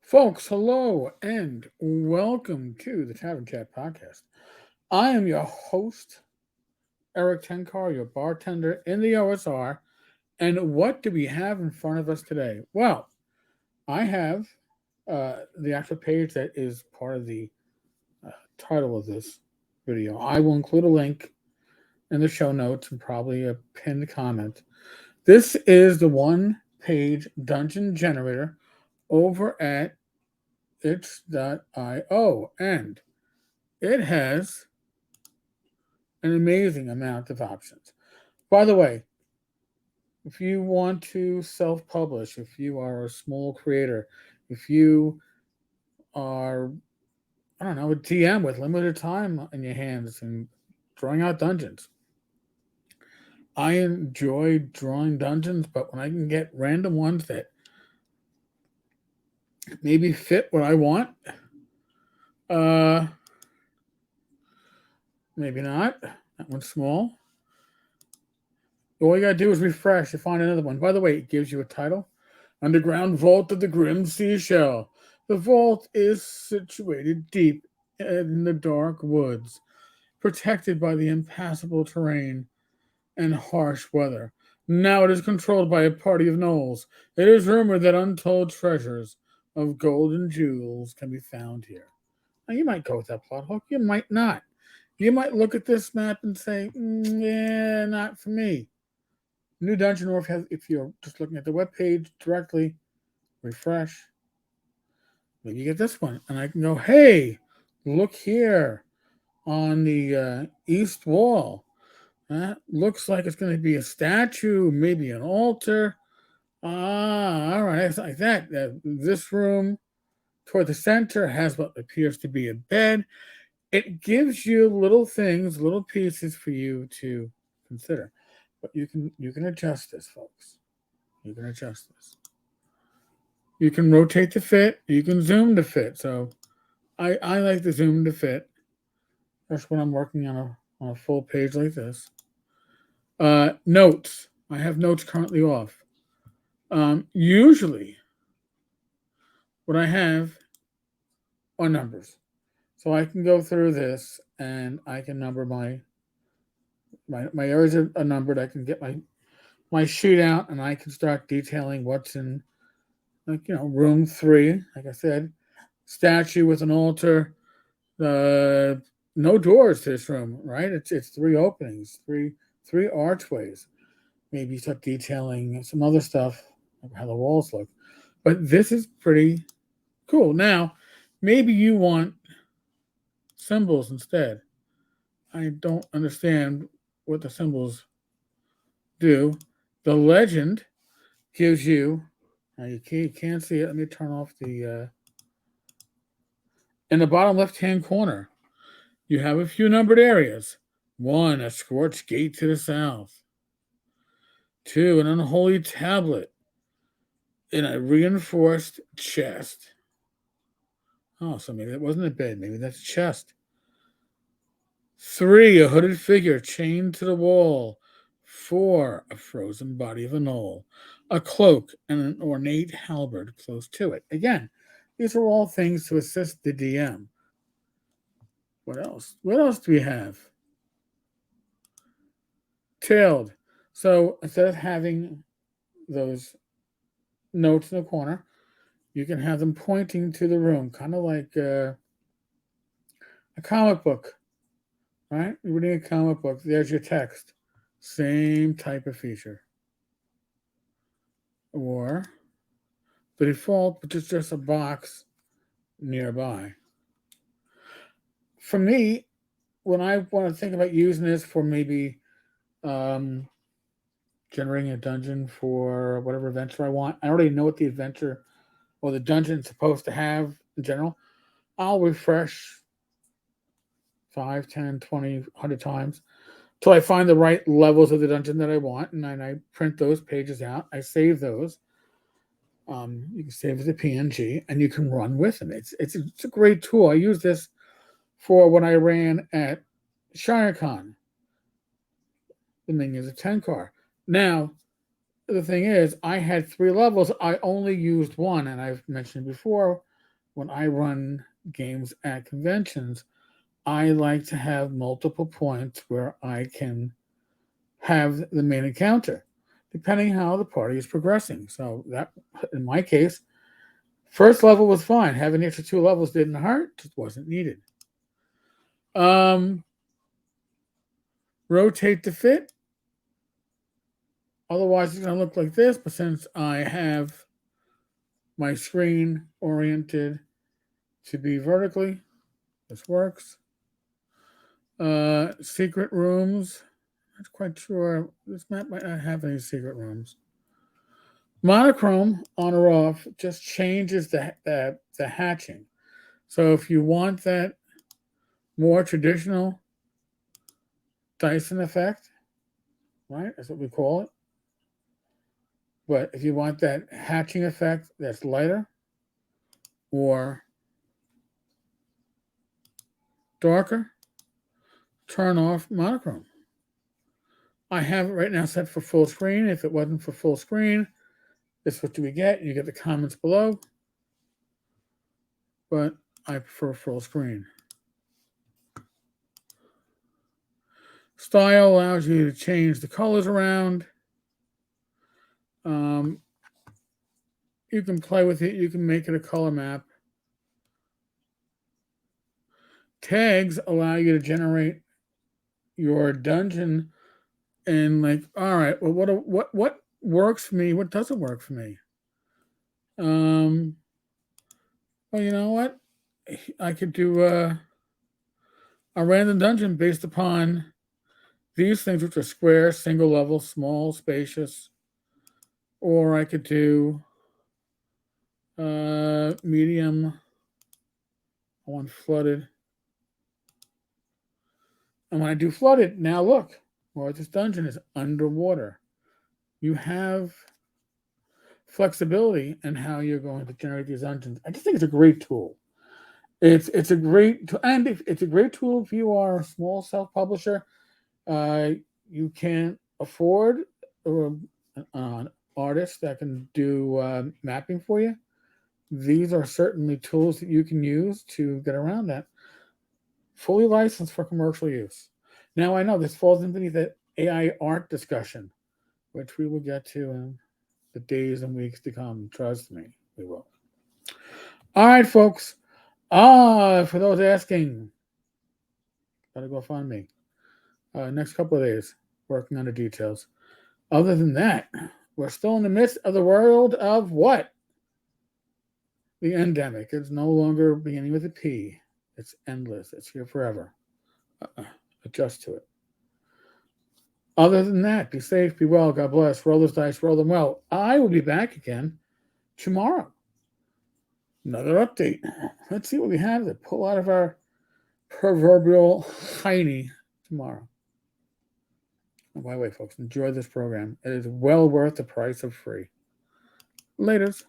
Folks, hello and welcome to the Tavern Chat podcast. I am your host, Eric Tenkar, your bartender in the OSR. And what do we have in front of us today? Well, I have the actual page that is part of the title of this video. I will include a link in the show notes and probably a pinned comment. This is the one page dungeon generator over at it's.io, and it has an amazing amount of options. By the way, if you want to self publish, if you are a small creator, if you are, I don't know, a DM with limited time in your hands and drawing out dungeons, I enjoy drawing dungeons, but when I can get random ones that maybe fit what I want, uh, maybe not. That one's small. All you gotta do is refresh to find another one. By the way, it gives you a title. Underground Vault of the Grim Seashell. The vault is situated deep in the dark woods, protected by the impassable terrain and harsh weather. Now it is controlled by a party of gnolls. It is rumored that untold treasures of gold and jewels can be found here. Now, you might go with that plot hook, you might not. You might look at this map and say, yeah, not for me. New dungeon, or if you're just looking at the web page directly, refresh. Maybe you get this one, and I can go, hey, look here on the east wall. That looks like it's going to be a statue, maybe an altar. Ah, all right, it's like that. This room toward the center has what appears to be a bed. It gives you little things, little pieces for you to consider. But you can adjust this, folks. You can adjust this. You can rotate to fit. You can zoom to fit. So I like to zoom to fit. That's when I'm working on a full page like this. Notes. I have notes currently off. Usually, what I have are numbers. So I can go through this and I can number my areas are numbered. I can get my sheet out and I can start detailing what's in, like, room 3. Like I said, statue with an altar. No doors to this room, right? It's 3 openings, three archways. Maybe start detailing some other stuff, like how the walls look. But this is pretty cool. Now, maybe you want symbols instead. I don't understand what the symbols do. The legend gives you. Now you can't see it. Let me turn off the. In the bottom left-hand corner, you have a few numbered areas. 1, a scorched gate to the south. 2, an unholy tablet in a reinforced chest. Oh, so maybe that wasn't a bed. Maybe that's a chest. 3, a hooded figure chained to the wall. 4, a frozen body of a gnoll. A cloak and an ornate halberd close to it. Again, these are all things to assist the DM. What else? What else do we have? Tailed. So instead of having those notes in the corner, you can have them pointing to the room, kind of like a comic book, right? You're reading a comic book, there's your text. Same type of feature. Or the default, which is just a box nearby. For me, when I want to think about using this for maybe um, generating a dungeon for whatever adventure I want, I already know what the adventure or the dungeon is supposed to have in general. I'll refresh 5, 10, 20, 100 times till I find the right levels of the dungeon that I want, and then I print those pages out. I save those. You can save as a PNG, and you can run with them. It's a great tool. I use this for when I ran at ShireCon. The minions of Tenkar. Now, the thing is, I had 3 levels. I only used one, and I've mentioned before. when I run games at conventions, I like to have multiple points where I can have the main encounter, depending how the party is progressing. So that, in my case, first level was fine. Having the extra 2 levels didn't hurt; just wasn't needed. Um, rotate to fit. Otherwise, it's going to look like this. But since I have my screen oriented to be vertically, this works. Secret rooms. Not quite sure. This map might not have any secret rooms. Monochrome on or off just changes the hatching. So if you want that more traditional Dyson effect, right? That's what we call it. But if you want that hatching effect that's lighter or darker, turn off monochrome. I have it right now set for full screen. If it wasn't for full screen, this is what you would get. You get the comments below. But I prefer full screen. Style allows you to change the colors around. You can play with it. You can make it a color map. Tags allow you to generate your dungeon and like, all right, well, what works for me? What doesn't work for me? Well, you know what? I could do a random dungeon based upon these things, which are square, single level, small, spacious. Or I could do medium. I want flooded. And when I do flooded, now look, well, this dungeon is underwater. You have flexibility in how you're going to generate these dungeons. I just think it's a great tool. It's a great and it's a great tool if you are a small self publisher. You can't afford an artist that can do mapping for you. These are certainly tools that you can use to get around that. Fully licensed for commercial use. Now I know this falls into the AI art discussion, which we will get to in the days and weeks to come. Trust me, we will. All right, folks. For those asking, gotta go find me. Next couple of days, working on the details. Other than that, we're still in the midst of the world of what? The endemic. It's no longer beginning with a P. It's endless. It's here forever. Adjust to it. Other than that, be safe, be well, God bless. Roll those dice, roll them well. I will be back again tomorrow. Another update. Let's see what we have to pull out of our proverbial hiney tomorrow. And by the way, folks, enjoy this program. It is well worth the price of free. Laters.